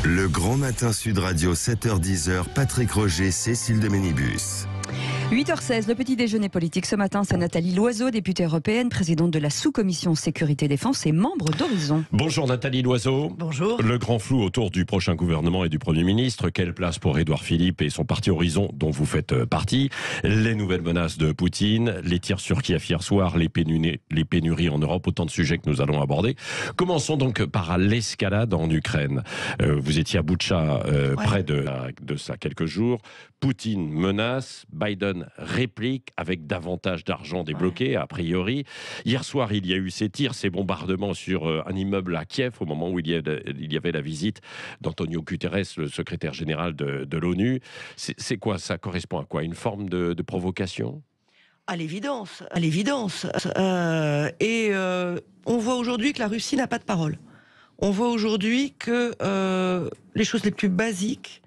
Le Grand Matin Sud Radio, 7h-10h, Patrick Roger, Cécile de Ménibus. 8h16, le petit déjeuner politique ce matin, c'est Nathalie Loiseau, députée européenne, présidente de la sous-commission sécurité-défense et membre d'Horizon. Bonjour Nathalie Loiseau. Bonjour. Le grand flou autour du prochain gouvernement et du Premier ministre. Quelle place pour Édouard Philippe et son parti Horizon dont vous faites partie? Les nouvelles menaces de Poutine, les tirs sur Kiev hier soir, les pénuries en Europe, autant de sujets que nous allons aborder. Commençons donc par l'escalade en Ukraine. Vous étiez à Boutcha près de ça quelques jours. Poutine menace, Biden réplique avec davantage d'argent débloqué, a priori. Hier soir, il y a eu ces tirs, ces bombardements sur un immeuble à Kiev, au moment où il y avait la visite d'Antonio Guterres, le secrétaire général de l'ONU. C'est quoi? Ça correspond à quoi? Une forme de provocation? À l'évidence. On voit aujourd'hui que la Russie n'a pas de parole. On voit aujourd'hui que les choses les plus basiques,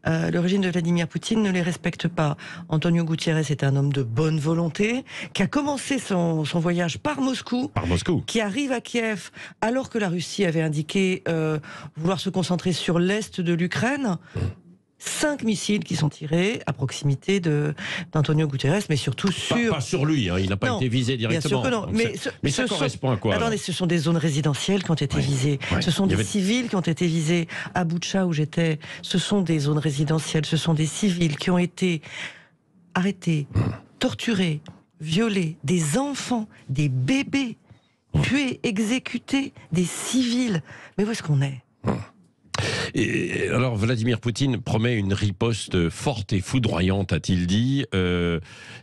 le régime de Vladimir Poutine ne les respecte pas. Antonio Guterres est un homme de bonne volonté, qui a commencé son voyage par Moscou, qui arrive à Kiev, alors que la Russie avait indiqué vouloir se concentrer sur l'est de l'Ukraine. 5 missiles qui sont tirés à proximité d'Antonio Guterres, mais surtout sur... Pas sur lui, hein, il n'a pas été visé directement. Bien sûr que non. Mais ça correspond à quoi? Attendez, ce sont des zones résidentielles qui ont été visées. Ce sont des civils qui ont été visés. À Boutcha, où j'étais, ce sont des zones résidentielles. Ce sont des civils qui ont été arrêtés, torturés, violés, des enfants, des bébés, tués, exécutés, des civils. Mais où est-ce qu'on est? Et alors, Vladimir Poutine promet une riposte forte et foudroyante, a-t-il dit,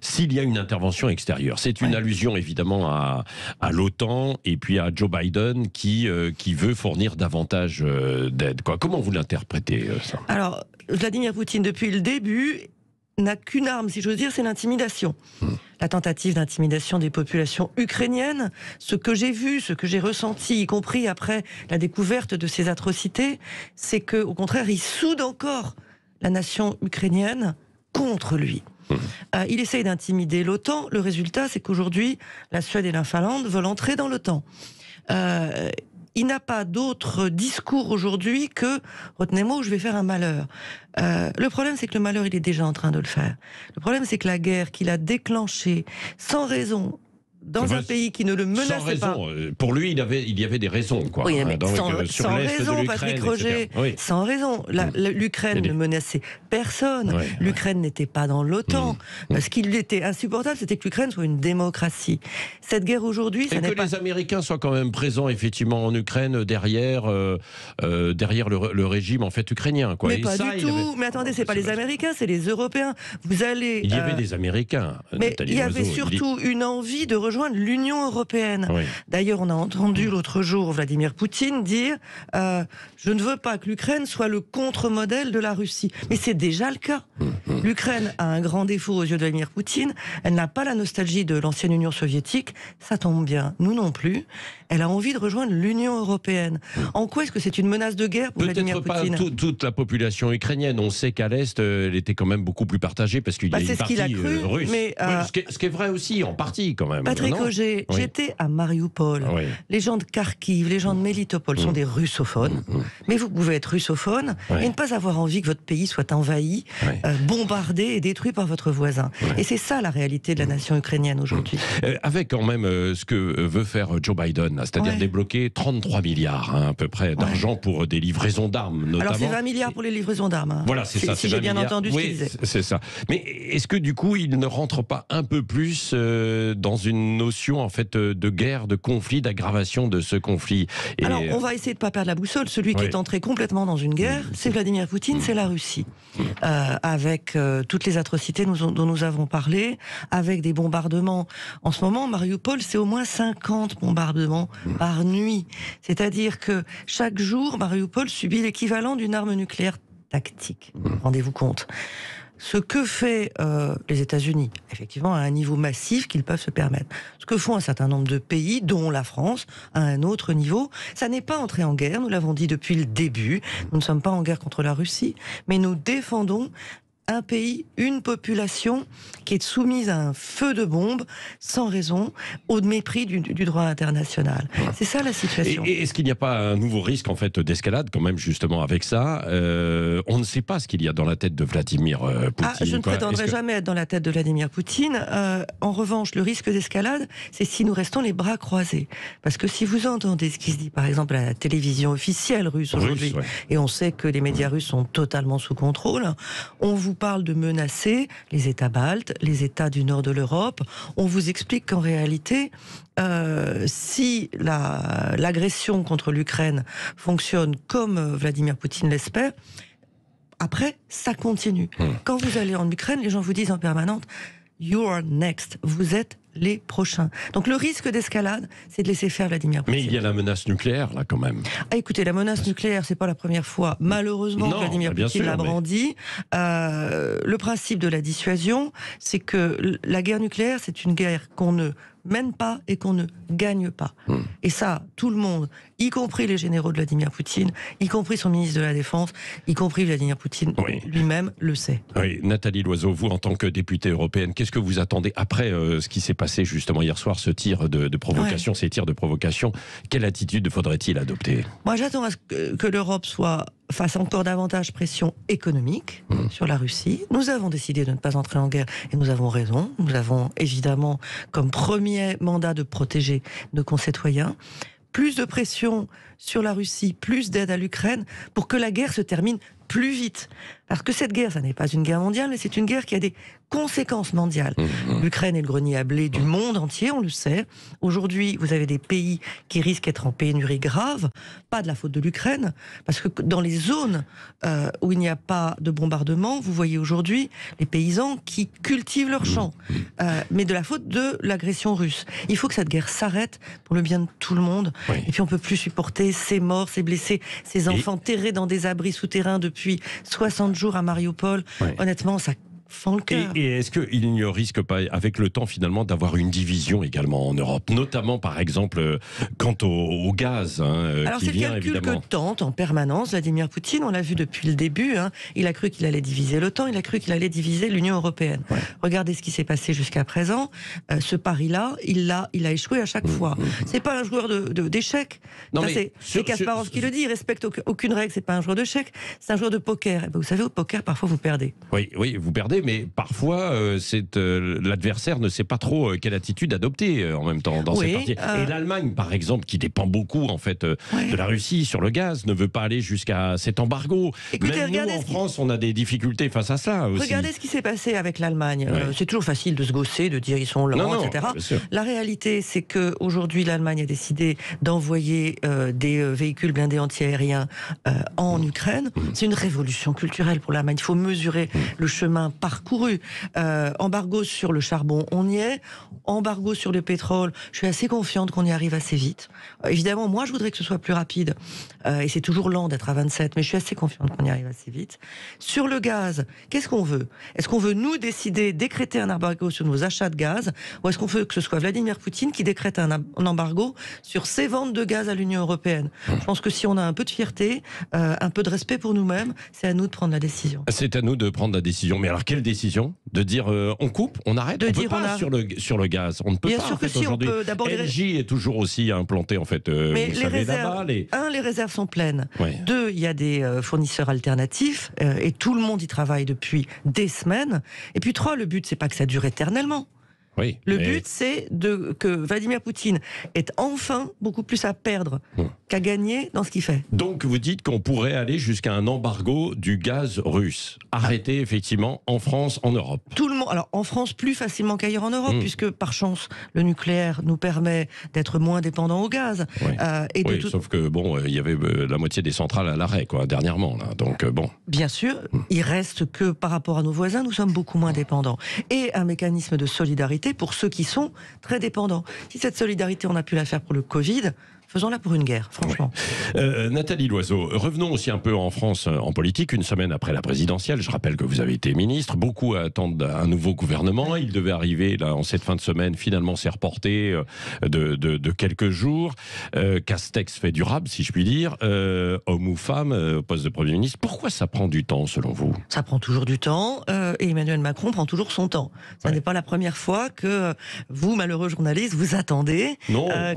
s'il y a une intervention extérieure. C'est une allusion évidemment à l'OTAN et puis à Joe Biden qui veut fournir davantage d'aide. Comment vous l'interprétez, ça? Alors, Vladimir Poutine, depuis le début, n'a qu'une arme, si j'ose dire, c'est l'intimidation. La tentative d'intimidation des populations ukrainiennes, ce que j'ai vu, ce que j'ai ressenti, y compris après la découverte de ces atrocités, c'est que, au contraire, il soude encore la nation ukrainienne contre lui. Il essaye d'intimider l'OTAN. Le résultat, c'est qu'aujourd'hui, la Suède et la Finlande veulent entrer dans l'OTAN. Il n'a pas d'autre discours aujourd'hui que « retenez-moi ou je vais faire un malheur ». Le problème, c'est que le malheur, il est déjà en train de le faire. Le problème, c'est que la guerre qu'il a déclenchée sans raison dans un pays qui ne le menaçait pas. Pour lui, il y avait des raisons, quoi. Oui, mais donc, sans raison, Patrick Roger. Oui. Sans raison. L'Ukraine ne menaçait personne. L'Ukraine n'était pas dans l'OTAN. Ce qui lui était insupportable, c'était que l'Ukraine soit une démocratie. Cette guerre aujourd'hui, ça n'est pas... les Américains soient quand même présents, effectivement, en Ukraine, derrière le régime, en fait, ukrainien, quoi. Mais pas du tout. Mais attendez, c'est pas les Américains, c'est les Européens. Vous allez... Il y avait des Américains. Mais il y avait surtout une envie de rejoindre l'Union européenne. D'ailleurs, on a entendu l'autre jour Vladimir Poutine dire je ne veux pas que l'Ukraine soit le contre-modèle de la Russie. Mais c'est déjà le cas. L'Ukraine a un grand défaut aux yeux de Vladimir Poutine. Elle n'a pas la nostalgie de l'ancienne Union soviétique. Ça tombe bien. Nous non plus. Elle a envie de rejoindre l'Union européenne. En quoi est-ce que c'est une menace de guerre pour Vladimir Poutine? Peut-être pas toute la population ukrainienne. On sait qu'à l'Est, elle était quand même beaucoup plus partagée parce qu'il y a une partie russe. Mais, ce qui est vrai aussi, en partie, quand même. Patrick Roger, j'étais à Mariupol. Les gens de Kharkiv, les gens de Melitopol sont des russophones. Mais vous pouvez être russophone et ne pas avoir envie que votre pays soit envahi, bombardé et détruit par votre voisin. Et c'est ça la réalité de la nation ukrainienne aujourd'hui. Avec quand même ce que veut faire Joe Biden, c'est-à-dire débloquer 33 milliards à peu près d'argent pour des livraisons d'armes, notamment. Alors c'est 20 milliards pour les livraisons d'armes. Voilà, c'est ça. Si j'ai bien entendu ce qu'il disait. C'est ça. Mais est-ce que du coup, il ne rentre pas un peu plus dans une notion en fait de guerre, de conflit, d'aggravation de ce conflit? Alors on va essayer de ne pas perdre la boussole. Celui qui est entré complètement dans une guerre, c'est Vladimir Poutine, c'est la Russie. Avec toutes les atrocités dont nous avons parlé, avec des bombardements. En ce moment, Mariupol, c'est au moins 50 bombardements par nuit. C'est-à-dire que chaque jour, Mariupol subit l'équivalent d'une arme nucléaire tactique. Rendez-vous compte. Ce que fait les États-Unis, effectivement, à un niveau massif qu'ils peuvent se permettre. Ce que font un certain nombre de pays, dont la France, à un autre niveau, ça n'est pas entrer en guerre, nous l'avons dit depuis le début. Nous ne sommes pas en guerre contre la Russie, mais nous défendons un pays, une population qui est soumise à un feu de bombe sans raison, au mépris du droit international. C'est ça la situation. Et est-ce qu'il n'y a pas un nouveau risque en fait d'escalade quand même justement avec ça On ne sait pas ce qu'il y a dans la tête de Vladimir Poutine. Je ne prétendrai jamais être dans la tête de Vladimir Poutine. En revanche, le risque d'escalade, c'est si nous restons les bras croisés. Parce que si vous entendez ce qui se dit par exemple à la télévision officielle russe aujourd'hui, et on sait que les médias russes sont totalement sous contrôle, on vous parle de menacer les États baltes, les États du nord de l'Europe. On vous explique qu'en réalité, si l'agression contre l'Ukraine fonctionne comme Vladimir Poutine l'espère, après, ça continue. Quand vous allez en Ukraine, les gens vous disent en permanence « You are next », vous êtes les prochains. Donc le risque d'escalade, c'est de laisser faire Vladimir Poutine. Mais il y a la menace nucléaire, là, quand même. Écoutez, la menace nucléaire, c'est pas la première fois, malheureusement, que Vladimir Poutine l'a brandi. Le principe de la dissuasion, c'est que la guerre nucléaire, c'est une guerre qu'on ne mène pas et qu'on ne gagne pas. Et ça, tout le monde, y compris les généraux de Vladimir Poutine, y compris son ministre de la Défense, y compris Vladimir Poutine lui-même, le sait. Oui, Nathalie Loiseau, vous, en tant que députée européenne, qu'est-ce que vous attendez après ce qui s'est passé justement hier soir, ce tir de provocation, ces tirs de provocation? Quelle attitude faudrait-il adopter? Moi, j'attends que l'Europe fasse encore davantage pression économique sur la Russie. Nous avons décidé de ne pas entrer en guerre et nous avons raison. Nous avons évidemment comme premier mandat de protéger nos concitoyens. Plus de pression sur la Russie, plus d'aide à l'Ukraine pour que la guerre se termine plus vite. Parce que cette guerre, ça n'est pas une guerre mondiale, mais c'est une guerre qui a des conséquences mondiales. L'Ukraine est le grenier à blé du monde entier, on le sait. Aujourd'hui, vous avez des pays qui risquent d'être en pénurie grave, pas de la faute de l'Ukraine, parce que dans les zones où il n'y a pas de bombardement, vous voyez aujourd'hui les paysans qui cultivent leurs champs, mais de la faute de l'agression russe. Il faut que cette guerre s'arrête pour le bien de tout le monde, et puis on ne peut plus supporter ces morts, ces blessés, ces enfants terrés dans des abris souterrains depuis 60 jours à Mariupol. Honnêtement, ça fend le cœur. Et est-ce qu'il ne risque pas, avec le temps finalement, d'avoir une division également en Europe, notamment par exemple quant au gaz Alors qui c'est le vient calcul évidemment. que tente en permanence Vladimir Poutine, on l'a vu depuis le début, il a cru qu'il allait diviser l'OTAN, il a cru qu'il allait diviser l'Union européenne. Regardez ce qui s'est passé jusqu'à présent, ce pari-là, il a échoué à chaque fois. C'est pas un joueur d'échecs, c'est Kasparov qui le dit, il respecte aucune règle, c'est pas un joueur d'échecs, c'est un joueur de poker. Et vous savez, au poker, parfois vous perdez. Oui, vous perdez, mais parfois l'adversaire ne sait pas trop quelle attitude adopter en même temps dans cette partie. Et l'Allemagne, par exemple, qui dépend beaucoup en fait de la Russie sur le gaz, ne veut pas aller jusqu'à cet embargo. Écoutez, même nous, en France, on a des difficultés face à ça aussi. Regardez ce qui s'est passé avec l'Allemagne. C'est toujours facile de se gausser, de dire ils sont lents, etc. La réalité, c'est que aujourd'hui, l'Allemagne a décidé d'envoyer des véhicules blindés antiaériens en Ukraine. C'est une révolution culturelle pour l'Allemagne. Il faut mesurer le chemin parcouru. Embargo sur le charbon, on y est. Embargo sur le pétrole, je suis assez confiante qu'on y arrive assez vite. Évidemment, moi, je voudrais que ce soit plus rapide. Et c'est toujours lent d'être à 27, mais je suis assez confiante qu'on y arrive assez vite. Sur le gaz, qu'est-ce qu'on veut? Est-ce qu'on veut, nous, décréter un embargo sur nos achats de gaz? Ou est-ce qu'on veut que ce soit Vladimir Poutine qui décrète un embargo sur ses ventes de gaz à l'Union européenne? Je pense que si on a un peu de fierté, un peu de respect pour nous-mêmes, c'est à nous de prendre la décision. C'est à nous de prendre la décision. Mais alors, quelle décision? De dire on coupe, on arrête? On peut pas sur le gaz. On ne peut Bien pas. sûr que si, on peut. D'abord, LG est toujours aussi implanté en fait. Mais les réserves, les réserves sont pleines. 2, il y a des fournisseurs alternatifs et tout le monde y travaille depuis des semaines. Et puis 3, le but c'est pas que ça dure éternellement. Le but, c'est que Vladimir Poutine ait enfin beaucoup plus à perdre qu'à gagner dans ce qu'il fait. Donc vous dites qu'on pourrait aller jusqu'à un embargo du gaz russe, arrêté effectivement en France, en Europe. Tout le monde. Alors en France plus facilement qu'ailleurs en Europe, puisque par chance le nucléaire nous permet d'être moins dépendants au gaz. Sauf que il y avait la moitié des centrales à l'arrêt dernièrement. Là. Donc bon. Bien sûr, il reste que par rapport à nos voisins, nous sommes beaucoup moins dépendants. Et un mécanisme de solidarité pour ceux qui sont très dépendants. Si cette solidarité, on a pu la faire pour le Covid, faisons-la pour une guerre, franchement. Nathalie Loiseau, revenons aussi un peu en France en politique. Une semaine après la présidentielle, je rappelle que vous avez été ministre. Beaucoup attendent un nouveau gouvernement. Il devait arriver là en cette fin de semaine. Finalement, c'est reporté de quelques jours. Castex fait durable, si je puis dire. Homme ou femme, au poste de Premier ministre. Pourquoi ça prend du temps, selon vous? Ça prend toujours du temps et Emmanuel Macron prend toujours son temps. Ça n'est pas la première fois que vous, malheureux journalistes, vous attendez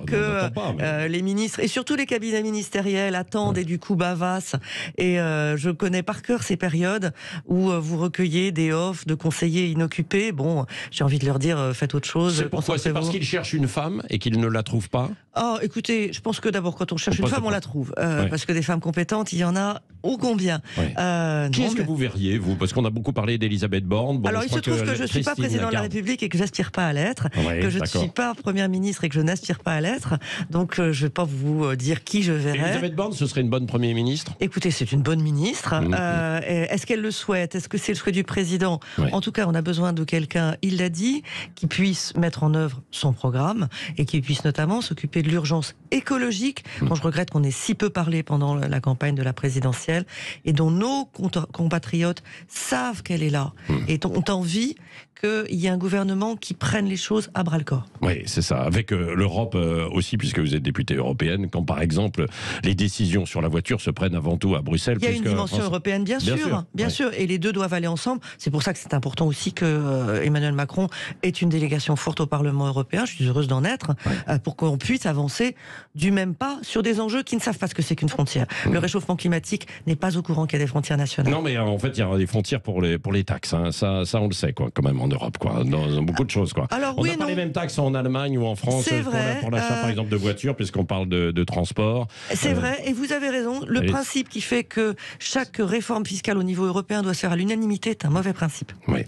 que les ministres et surtout les cabinets ministériels attendent et du coup bavassent. Et je connais par cœur ces périodes où vous recueillez des offres de conseillers inoccupés. Bon, j'ai envie de leur dire, faites autre chose. C'est pourquoi? C'est parce qu'ils cherchent une femme et qu'ils ne la trouvent pas? Oh, écoutez, je pense que d'abord, quand on cherche une femme, on la trouve. Parce que des femmes compétentes, il y en a ô combien. Qui est-ce que vous verriez, vous? Parce qu'on a beaucoup parlé d'Elisabeth Borne. Bon, alors, il se trouve que je ne suis pas président de la République et que j'aspire pas à l'être, que je ne suis pas première ministre et que je n'aspire pas à l'être. Donc, je ne vais pas vous dire qui je verrais. Elisabeth Borne, ce serait une bonne première ministre? Écoutez, c'est une bonne ministre. Est-ce qu'elle le souhaite? Est-ce que c'est le souhait du président? En tout cas, on a besoin de quelqu'un, il l'a dit, qui puisse mettre en œuvre son programme et qui puisse notamment s'occuper de l'urgence écologique, dont je regrette qu'on ait si peu parlé pendant la campagne de la présidentielle et dont nos compatriotes savent qu'elle est là et ont envie qu'il y ait un gouvernement qui prenne les choses à bras-le-corps. Oui, c'est ça. Avec l'Europe aussi, puisque vous êtes députée européenne, quand par exemple les décisions sur la voiture se prennent avant tout à Bruxelles. Il y a une dimension européenne, bien sûr, et les deux doivent aller ensemble. C'est pour ça que c'est important aussi que Emmanuel Macron ait une délégation forte au Parlement européen. Je suis heureuse d'en être, pour qu'on puisse avancer du même pas sur des enjeux qui ne savent pas ce que c'est qu'une frontière. Le réchauffement climatique n'est pas au courant qu'il y a des frontières nationales. Non, mais en fait, il y a des frontières pour les taxes. Hein. Ça, on le sait, quoi, quand même, en Europe, quoi, dans beaucoup de choses, quoi. Alors, on n'a pas les mêmes taxes en Allemagne ou en France pour l'achat, par exemple, de voitures, puisqu'on parle de transport. C'est vrai, et vous avez raison. Le principe qui fait que chaque réforme fiscale au niveau européen doit se faire à l'unanimité est un mauvais principe. Oui.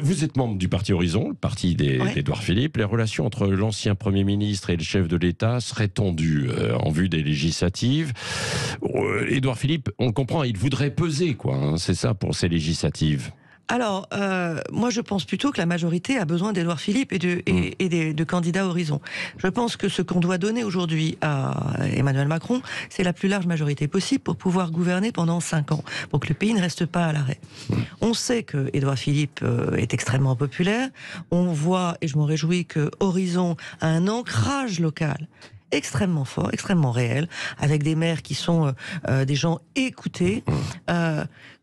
Vous êtes membre du parti Horizon, le parti d'Édouard Philippe. Les relations entre l'ancien Premier ministre et le chef de l'État seraient tendues en vue des législatives. Édouard Philippe, on le comprend, il voudrait peser, quoi. Hein, c'est ça pour ces législatives. Alors, moi je pense plutôt que la majorité a besoin d'Édouard Philippe et de candidats Horizon. Je pense que ce qu'on doit donner aujourd'hui à Emmanuel Macron, c'est la plus large majorité possible pour pouvoir gouverner pendant 5 ans, pour que le pays ne reste pas à l'arrêt. On sait que Édouard Philippe est extrêmement populaire. On voit, et je m'en réjouis, que Horizon a un ancrage local extrêmement fort, extrêmement réel, avec des maires qui sont des gens écoutés.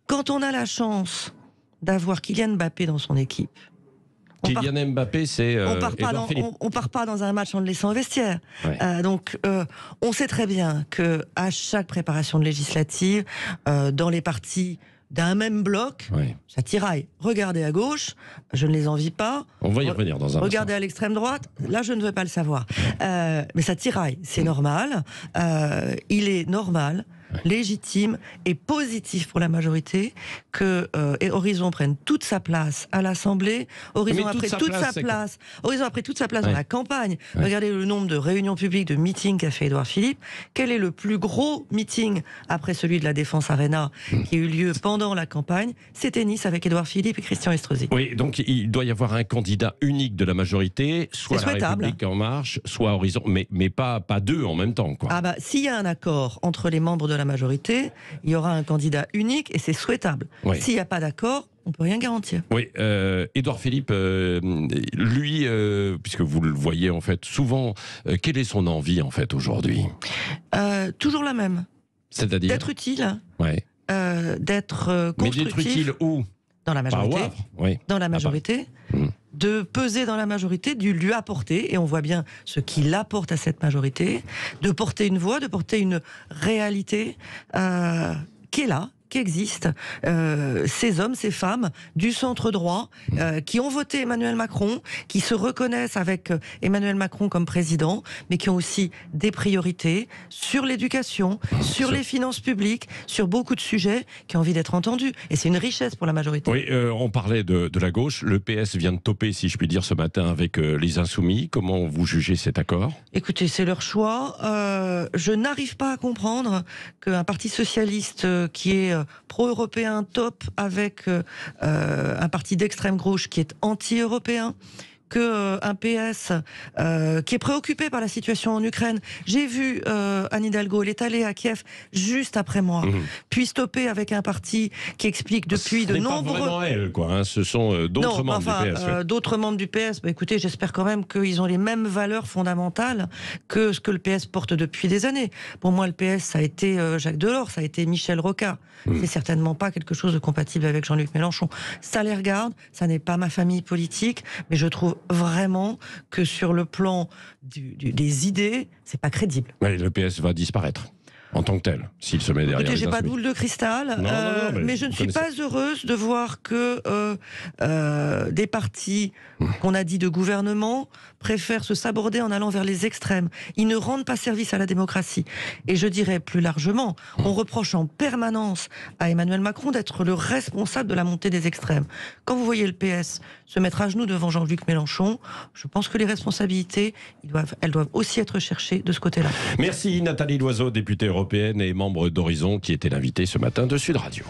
Quand on a la chance d'avoir Kylian Mbappé dans son équipe. Kylian Mbappé, c'est on part pas dans un match en le laissant au vestiaire. Donc, on sait très bien que à chaque préparation de législative, dans les partis d'un même bloc, ça tiraille. Regardez à gauche, je ne les envie pas. On va y revenir dans un Regardez à l'extrême droite, là je ne veux pas le savoir. Mais ça tiraille, c'est normal. Il est normal, légitime et positif pour la majorité que Horizon prenne toute sa place à l'Assemblée. Horizon a pris toute sa place dans la campagne. Regardez le nombre de réunions publiques, de meetings qu'a fait Édouard Philippe. Quel est le plus gros meeting après celui de la Défense Arena qui a eu lieu pendant la campagne? C'était Nice avec Édouard Philippe et Christian Estrosi. Oui, donc il doit y avoir un candidat unique de la majorité, soit la République En Marche, soit Horizon, mais pas deux en même temps, quoi. Ah bah, s'il y a un accord entre les membres de la majorité, il y aura un candidat unique et c'est souhaitable. S'il n'y a pas d'accord, on ne peut rien garantir. Oui, Édouard Philippe, lui, puisque vous le voyez en fait souvent, quelle est son envie en fait aujourd'hui? Toujours la même. C'est-à-dire d'être utile, d'être constructif. Mais d'être utile où? Dans la majorité. Dans la majorité. De peser dans la majorité, de lui apporter, et on voit bien ce qu'il apporte à cette majorité, de porter une voix, de porter une réalité qui est là, qui existe, ces hommes, ces femmes du centre droit qui ont voté Emmanuel Macron, qui se reconnaissent avec Emmanuel Macron comme président, mais qui ont aussi des priorités sur l'éducation, sur les finances publiques, sur beaucoup de sujets, qui ont envie d'être entendus. Et c'est une richesse pour la majorité. Oui, on parlait de la gauche. Le PS vient de toper, si je puis dire, ce matin avec les Insoumis. Comment vous jugez cet accord? Écoutez, c'est leur choix. Je n'arrive pas à comprendre qu'un parti socialiste qui est pro-européen top avec un parti d'extrême gauche qui est anti-européen, qu'un PS qui est préoccupé par la situation en Ukraine, j'ai vu Anne Hidalgo, elle est allée à Kiev juste après moi, puis stopper avec un parti qui explique depuis de nombreux... Ce n'est pas vraiment elle, quoi. Hein. Ce sont d'autres membres du PS. D'autres membres du PS, écoutez, j'espère quand même qu'ils ont les mêmes valeurs fondamentales que ce que le PS porte depuis des années. Pour moi, le PS, ça a été Jacques Delors, ça a été Michel Rocard. C'est certainement pas quelque chose de compatible avec Jean-Luc Mélenchon. Ça les regarde, ça n'est pas ma famille politique, mais je trouve vraiment que sur le plan des idées, c'est pas crédible. Oui, le PS va disparaître en tant que tel, s'il se met derrière. Écoutez, les j'ai pas de insoumis. boule de cristal, mais je ne suis pas heureuse de voir que des partis qu'on a dit de gouvernement préfèrent se saborder en allant vers les extrêmes. Ils ne rendent pas service à la démocratie. Et je dirais plus largement, on reproche en permanence à Emmanuel Macron d'être le responsable de la montée des extrêmes. Quand vous voyez le PS se mettre à genoux devant Jean-Luc Mélenchon, je pense que les responsabilités, elles doivent aussi être cherchées de ce côté-là. Merci Nathalie Loiseau, députée européenne et membre d'Horizon, qui était l'invitée ce matin de Sud Radio.